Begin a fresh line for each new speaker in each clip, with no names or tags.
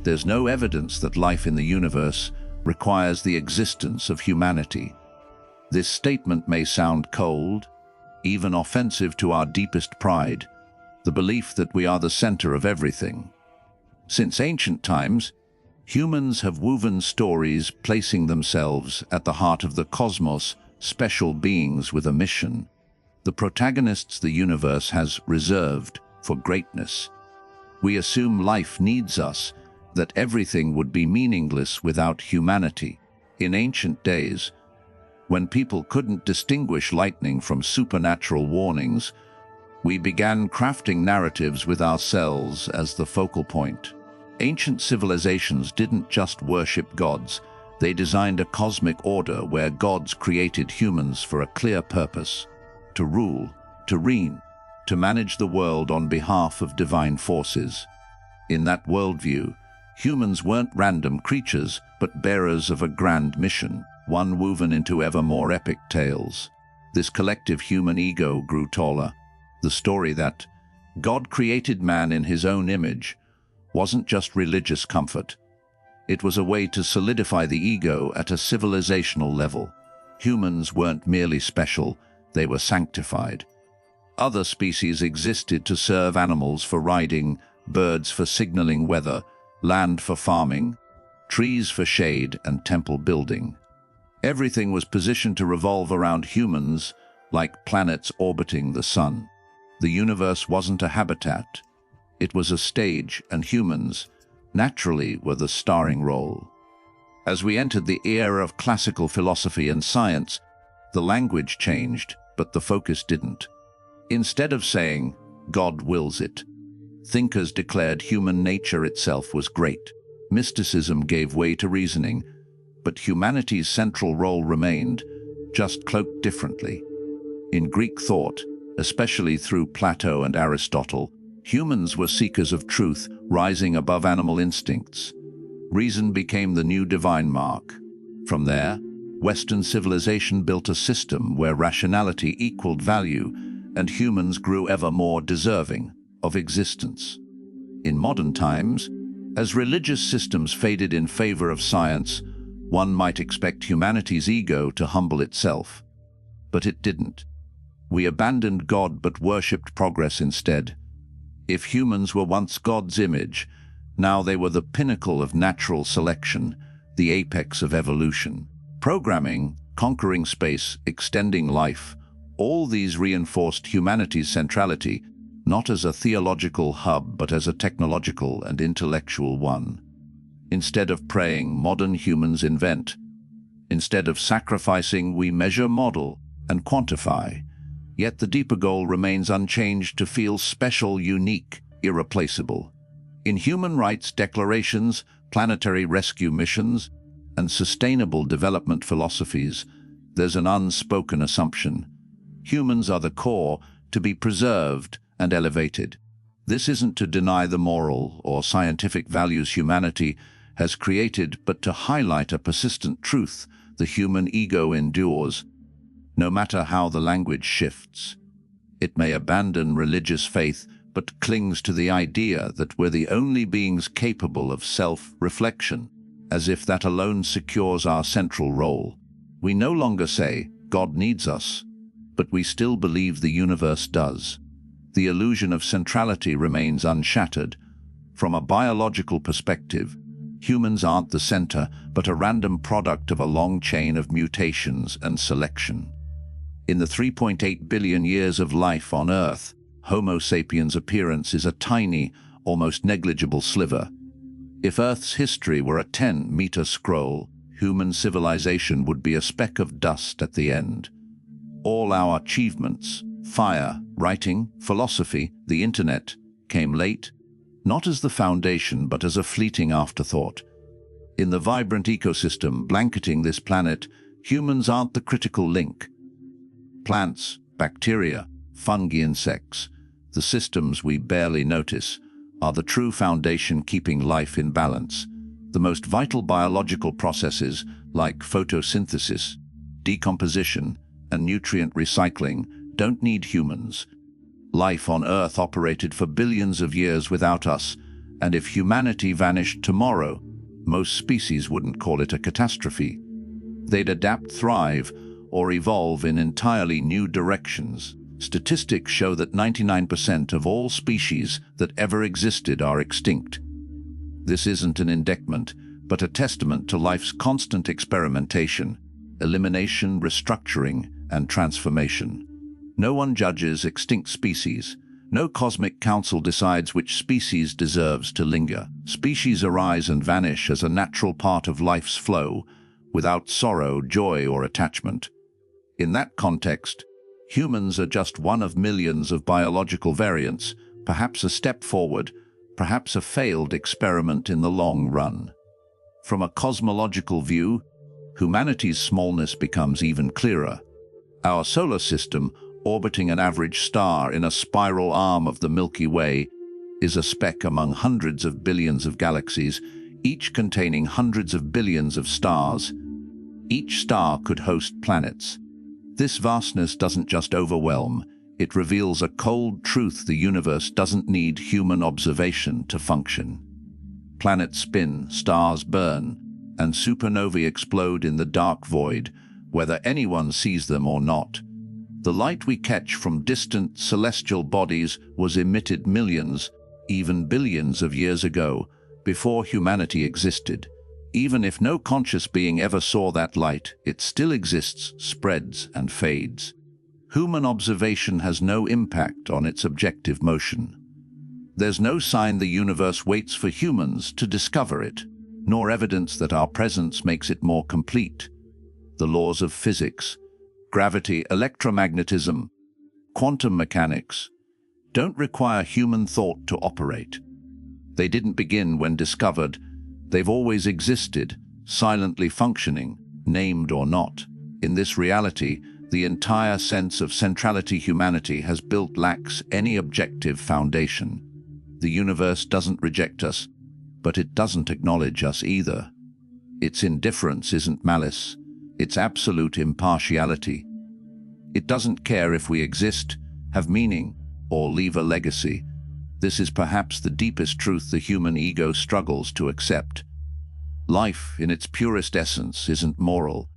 There's no evidence that life in the universe requires the existence of humanity. This statement may sound cold, even offensive to our deepest pride, the belief that we are the center of everything. Since ancient times, humans have woven stories placing themselves at the heart of the cosmos, special beings with a mission, the protagonists the universe has reserved for greatness. We assume life needs us, that everything would be meaningless without humanity. In ancient days, when people couldn't distinguish lightning from supernatural warnings, we began crafting narratives with ourselves as the focal point. Ancient civilizations didn't just worship gods, they designed a cosmic order where gods created humans for a clear purpose: to rule, to reign, to manage the world on behalf of divine forces. In that worldview, humans weren't random creatures, but bearers of a grand mission, one woven into ever more epic tales. This collective human ego grew taller. The story that God created man in his own image wasn't just religious comfort. It was a way to solidify the ego at a civilizational level. Humans weren't merely special, they were sanctified. Other species existed to serve animals for riding, birds for signaling weather, land for farming, trees for shade and temple building. Everything was positioned to revolve around humans, like planets orbiting the sun. The universe wasn't a habitat. It was a stage, and humans, naturally, were the starring role. As we entered the era of classical philosophy and science, the language changed, but the focus didn't. Instead of saying, God wills it, thinkers declared human nature itself was great. Mysticism gave way to reasoning, but humanity's central role remained, just cloaked differently. In Greek thought, especially through Plato and Aristotle, humans were seekers of truth, rising above animal instincts. Reason became the new divine mark. From there, Western civilization built a system where rationality equaled value, and humans grew ever more deserving of existence. In modern times, as religious systems faded in favor of science, one might expect humanity's ego to humble itself. But it didn't. We abandoned God but worshipped progress instead. If humans were once God's image, now they were the pinnacle of natural selection, the apex of evolution. Programming, conquering space, extending life, all these reinforced humanity's centrality, not as a theological hub but as a technological and intellectual one. Instead of praying, modern humans invent. Instead of sacrificing, we measure, model, and quantify. Yet the deeper goal remains unchanged: to feel special, unique, irreplaceable. In human rights declarations, planetary rescue missions, and sustainable development philosophies, there's an unspoken assumption. Humans are the core, to be preserved and elevated. This isn't to deny the moral or scientific values humanity has created, but to highlight a persistent truth: the human ego endures. No matter how the language shifts, it may abandon religious faith, but clings to the idea that we're the only beings capable of self-reflection, as if that alone secures our central role. We no longer say, God needs us, but we still believe the universe does. The illusion of centrality remains unshattered. From a biological perspective, humans aren't the center, but a random product of a long chain of mutations and selection. In the 3.8 billion years of life on Earth, Homo sapiens' appearance is a tiny, almost negligible sliver. If Earth's history were a 10-meter scroll, human civilization would be a speck of dust at the end. All our achievements, fire, writing, philosophy, the internet, came late, not as the foundation but as a fleeting afterthought. In the vibrant ecosystem blanketing this planet, humans aren't the critical link. Plants, bacteria, fungi, insects, the systems we barely notice, are the true foundation keeping life in balance. The most vital biological processes, like photosynthesis, decomposition, and nutrient recycling, don't need humans. Life on Earth operated for billions of years without us, And if humanity vanished tomorrow, most species wouldn't call it a catastrophe. They'd adapt, thrive, or evolve in entirely new directions. Statistics show that 99% of all species that ever existed are extinct. This isn't an indictment, but a testament to life's constant experimentation, elimination, restructuring, and transformation. No one judges extinct species. No cosmic council decides which species deserves to linger. Species arise and vanish as a natural part of life's flow, without sorrow, joy, or attachment. In that context, humans are just one of millions of biological variants, perhaps a step forward, perhaps a failed experiment in the long run. From a cosmological view, humanity's smallness becomes even clearer. Our solar system, orbiting an average star in a spiral arm of the Milky Way, is a speck among hundreds of billions of galaxies, each containing hundreds of billions of stars. Each star could host planets. This vastness doesn't just overwhelm, it reveals a cold truth: the universe doesn't need human observation to function. Planets spin, stars burn, and supernovae explode in the dark void, whether anyone sees them or not. The light we catch from distant celestial bodies was emitted millions, even billions of years ago, before humanity existed. Even if no conscious being ever saw that light, it still exists, spreads, and fades. Human observation has no impact on its objective motion. There's no sign the universe waits for humans to discover it, nor evidence that our presence makes it more complete. The laws of physics, gravity, electromagnetism, quantum mechanics, don't require human thought to operate. They didn't begin when discovered. They've always existed, silently functioning, named or not. In this reality, the entire sense of centrality humanity has built lacks any objective foundation. The universe doesn't reject us, but it doesn't acknowledge us either. Its indifference isn't malice, it's absolute impartiality. It doesn't care if we exist, have meaning, or leave a legacy. This is perhaps the deepest truth the human ego struggles to accept. Life, in its purest essence, isn't moral.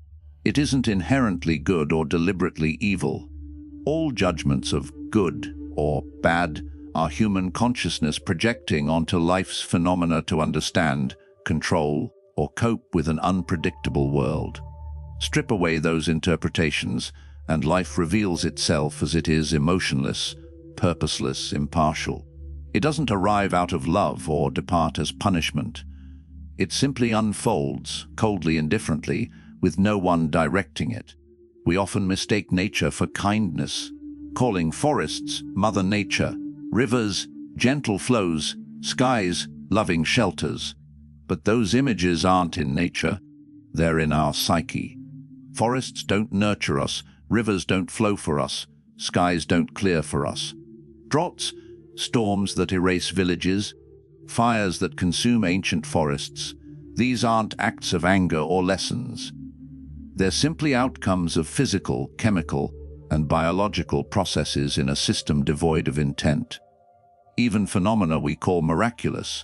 It isn't inherently good or deliberately evil. All judgments of good or bad are human consciousness projecting onto life's phenomena to understand, control, or cope with an unpredictable world. Strip away those interpretations, and life reveals itself as it is: emotionless, purposeless, impartial. It doesn't arrive out of love or depart as punishment. It simply unfolds, coldly, indifferently, with no one directing it. We often mistake nature for kindness, calling forests Mother Nature, rivers gentle flows, skies loving shelters. But those images aren't in nature, they're in our psyche. Forests don't nurture us, rivers don't flow for us, skies don't clear for us. Droughts, storms that erase villages, fires that consume ancient forests, these aren't acts of anger or lessons. They're simply outcomes of physical, chemical, and biological processes in a system devoid of intent. Even phenomena we call miraculous,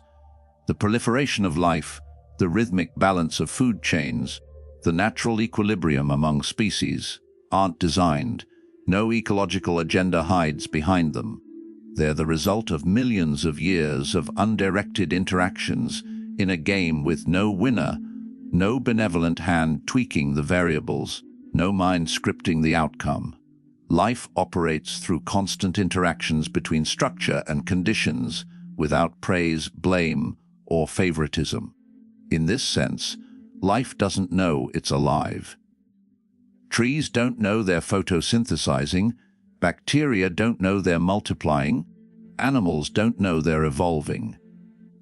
the proliferation of life, the rhythmic balance of food chains, the natural equilibrium among species, aren't designed. No ecological agenda hides behind them. They're the result of millions of years of undirected interactions in a game with no winner, no benevolent hand tweaking the variables, no mind scripting the outcome. Life operates through constant interactions between structure and conditions, without praise, blame, or favoritism. In this sense, life doesn't know it's alive. Trees don't know they're photosynthesizing, bacteria don't know they're multiplying, animals don't know they're evolving.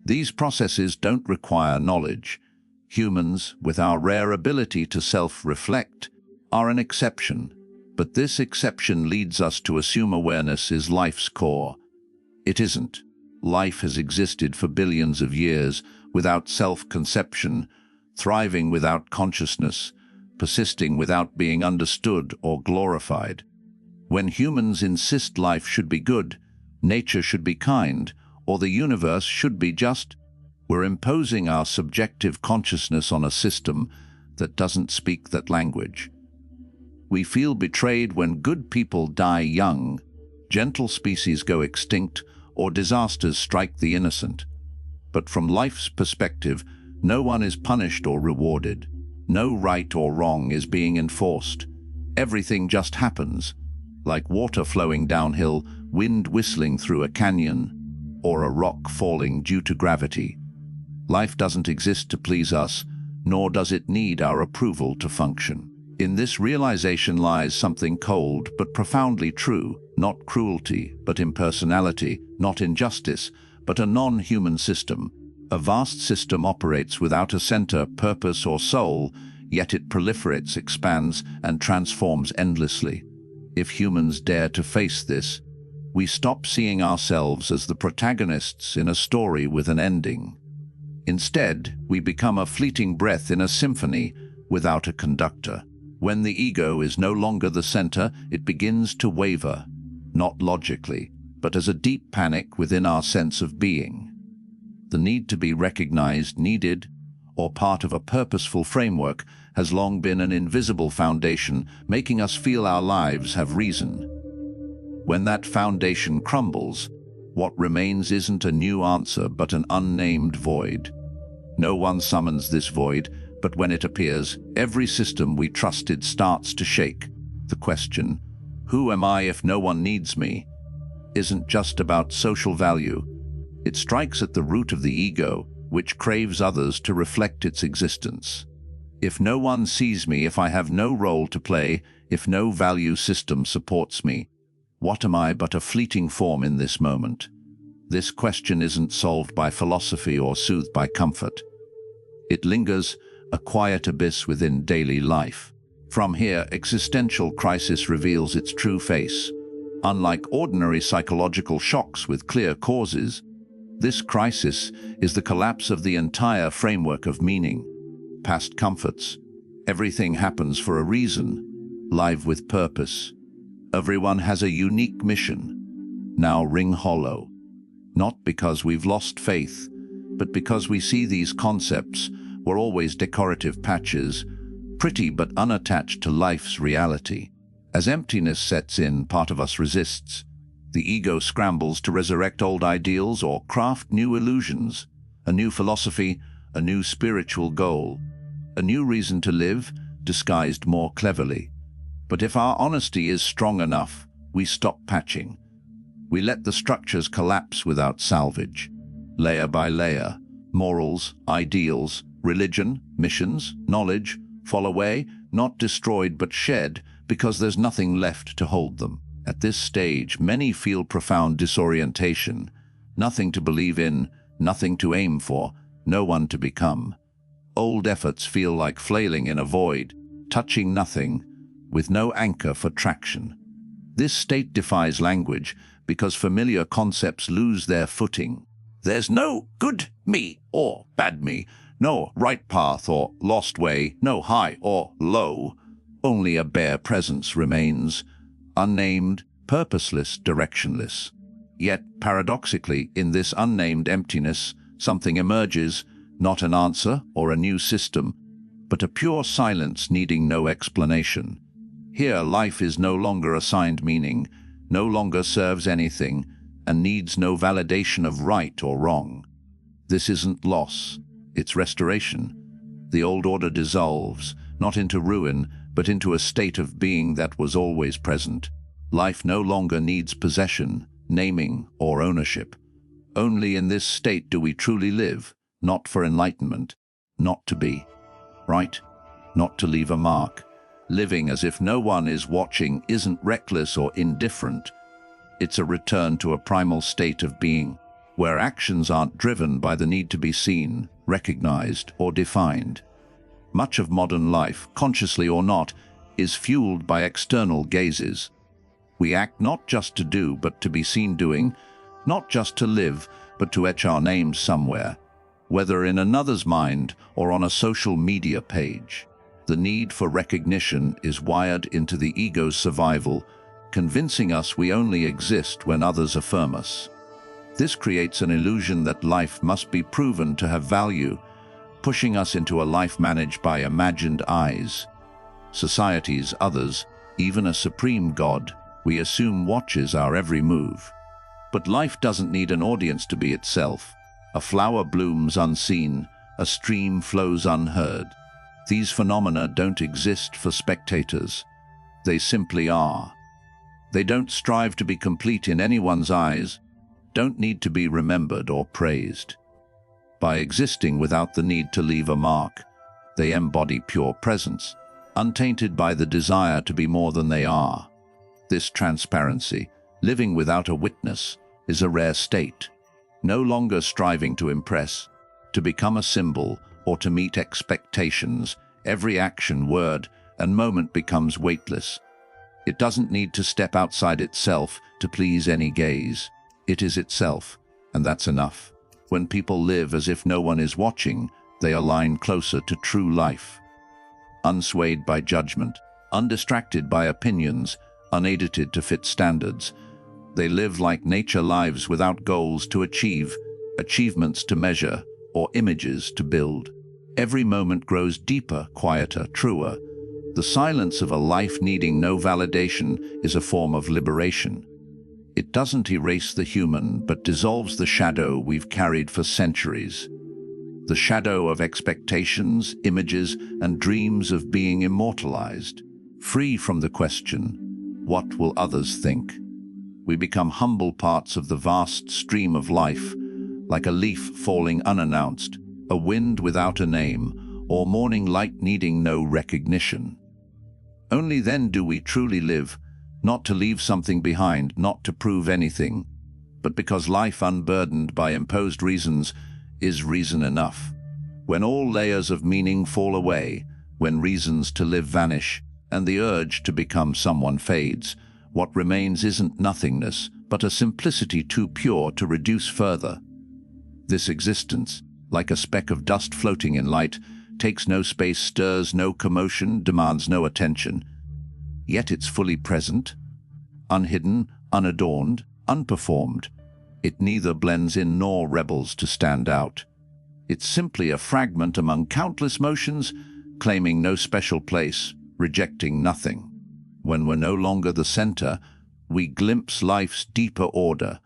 These processes don't require knowledge. Humans, with our rare ability to self-reflect, are an exception. But this exception leads us to assume awareness is life's core. It isn't. Life has existed for billions of years without self-conception, thriving without consciousness, persisting without being understood or glorified. When humans insist life should be good, nature should be kind, or the universe should be just. We're imposing our subjective consciousness on a system that doesn't speak that language. We feel betrayed when good people die young, gentle species go extinct, or disasters strike the innocent. But from life's perspective, no one is punished or rewarded. No right or wrong is being enforced. Everything just happens, like water flowing downhill, wind whistling through a canyon, or a rock falling due to gravity. Life doesn't exist to please us, nor does it need our approval to function. In this realization lies something cold but profoundly true, not cruelty, but impersonality, not injustice, but a non-human system. A vast system operates without a center, purpose, or soul, yet it proliferates, expands, and transforms endlessly. If humans dare to face this, we stop seeing ourselves as the protagonists in a story with an ending. Instead, we become a fleeting breath in a symphony without a conductor. When the ego is no longer the center, it begins to waver, not logically, but as a deep panic within our sense of being. The need to be recognized, needed, or part of a purposeful framework has long been an invisible foundation, making us feel our lives have reason. When that foundation crumbles, what remains isn't a new answer but an unnamed void. No one summons this void, but when it appears, every system we trusted starts to shake. The question, "Who am I if no one needs me?" isn't just about social value. It strikes at the root of the ego, which craves others to reflect its existence. If no one sees me, if I have no role to play, if no value system supports me, what am I but a fleeting form in this moment? This question isn't solved by philosophy or soothed by comfort. It lingers, a quiet abyss within daily life. From here, existential crisis reveals its true face. Unlike ordinary psychological shocks with clear causes, this crisis is the collapse of the entire framework of meaning. Past comforts, everything happens for a reason, live with purpose. Everyone has a unique mission, now ring hollow. Not because we've lost faith, but because we see these concepts were always decorative patches, pretty but unattached to life's reality. As emptiness sets in, part of us resists. The ego scrambles to resurrect old ideals or craft new illusions, a new philosophy, a new spiritual goal, a new reason to live, disguised more cleverly. But if our honesty is strong enough, we stop patching. We let the structures collapse without salvage. Layer by layer, morals, ideals, religion, missions, knowledge, fall away, not destroyed but shed, because there's nothing left to hold them. At this stage, many feel profound disorientation, nothing to believe in, nothing to aim for, no one to become. Old efforts feel like flailing in a void, touching nothing, with no anchor for traction. This state defies language because familiar concepts lose their footing. There's no good me or bad me, no right path or lost way, no high or low. Only a bare presence remains, unnamed, purposeless, directionless. Yet, paradoxically, in this unnamed emptiness, something emerges, not an answer or a new system, but a pure silence needing no explanation. Here, life is no longer assigned meaning, no longer serves anything, and needs no validation of right or wrong. This isn't loss, it's restoration. The old order dissolves, not into ruin, but into a state of being that was always present. Life no longer needs possession, naming, or ownership. Only in this state do we truly live, not for enlightenment, not to be right, not to leave a mark. Living as if no one is watching isn't reckless or indifferent. It's a return to a primal state of being, where actions aren't driven by the need to be seen, recognized, or defined. Much of modern life, consciously or not, is fueled by external gazes. We act not just to do, but to be seen doing, not just to live, but to etch our names somewhere, whether in another's mind or on a social media page. The need for recognition is wired into the ego's survival, convincing us we only exist when others affirm us. This creates an illusion that life must be proven to have value, pushing us into a life managed by imagined eyes. Societies, others, even a supreme God, we assume watches our every move. But life doesn't need an audience to be itself. A flower blooms unseen, a stream flows unheard. These phenomena don't exist for spectators. They simply are. They don't strive to be complete in anyone's eyes, don't need to be remembered or praised. By existing without the need to leave a mark, they embody pure presence, untainted by the desire to be more than they are. This transparency, living without a witness, is a rare state, no longer striving to impress, to become a symbol, or to meet expectations. Every action, word, and moment becomes weightless. It doesn't need to step outside itself to please any gaze. It is itself, and that's enough. When people live as if no one is watching, they align closer to true life. Unswayed by judgment, undistracted by opinions, unedited to fit standards, they live like nature lives, without goals to achieve, achievements to measure, or images to build. Every moment grows deeper, quieter, truer. The silence of a life needing no validation is a form of liberation. It doesn't erase the human, but dissolves the shadow we've carried for centuries. The shadow of expectations, images, and dreams of being immortalized. Free from the question, what will others think? We become humble parts of the vast stream of life, like a leaf falling unannounced, a wind without a name, or morning light needing no recognition. Only then do we truly live, not to leave something behind, not to prove anything, but because life unburdened by imposed reasons is reason enough. When all layers of meaning fall away, when reasons to live vanish, and the urge to become someone fades, what remains isn't nothingness, but a simplicity too pure to reduce further. This existence, like a speck of dust floating in light, takes no space, stirs no commotion, demands no attention. Yet it's fully present, unhidden, unadorned, unperformed. It neither blends in nor rebels to stand out. It's simply a fragment among countless motions, claiming no special place, rejecting nothing. When we're no longer the center, we glimpse life's deeper order,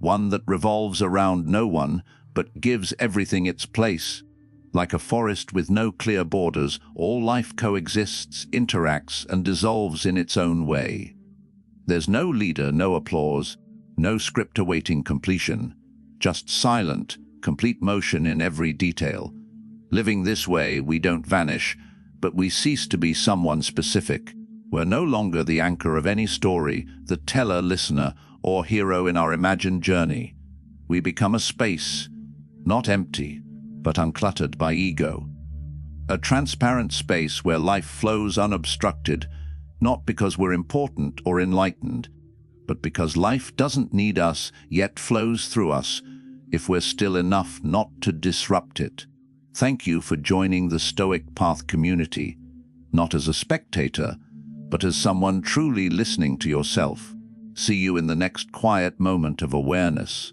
one that revolves around no one, but gives everything its place. Like a forest with no clear borders, all life coexists, interacts, and dissolves in its own way. There's no leader, no applause, no script awaiting completion, just silent, complete motion in every detail. Living this way, we don't vanish, but we cease to be someone specific. We're no longer the anchor of any story, the teller, listener, or hero in our imagined journey. We become a space, not empty, but uncluttered by ego. A transparent space where life flows unobstructed, not because we're important or enlightened, but because life doesn't need us, yet flows through us, if we're still enough not to disrupt it. Thank you for joining the Stoic Path community, not as a spectator, but as someone truly listening to yourself. See you in the next quiet moment of awareness.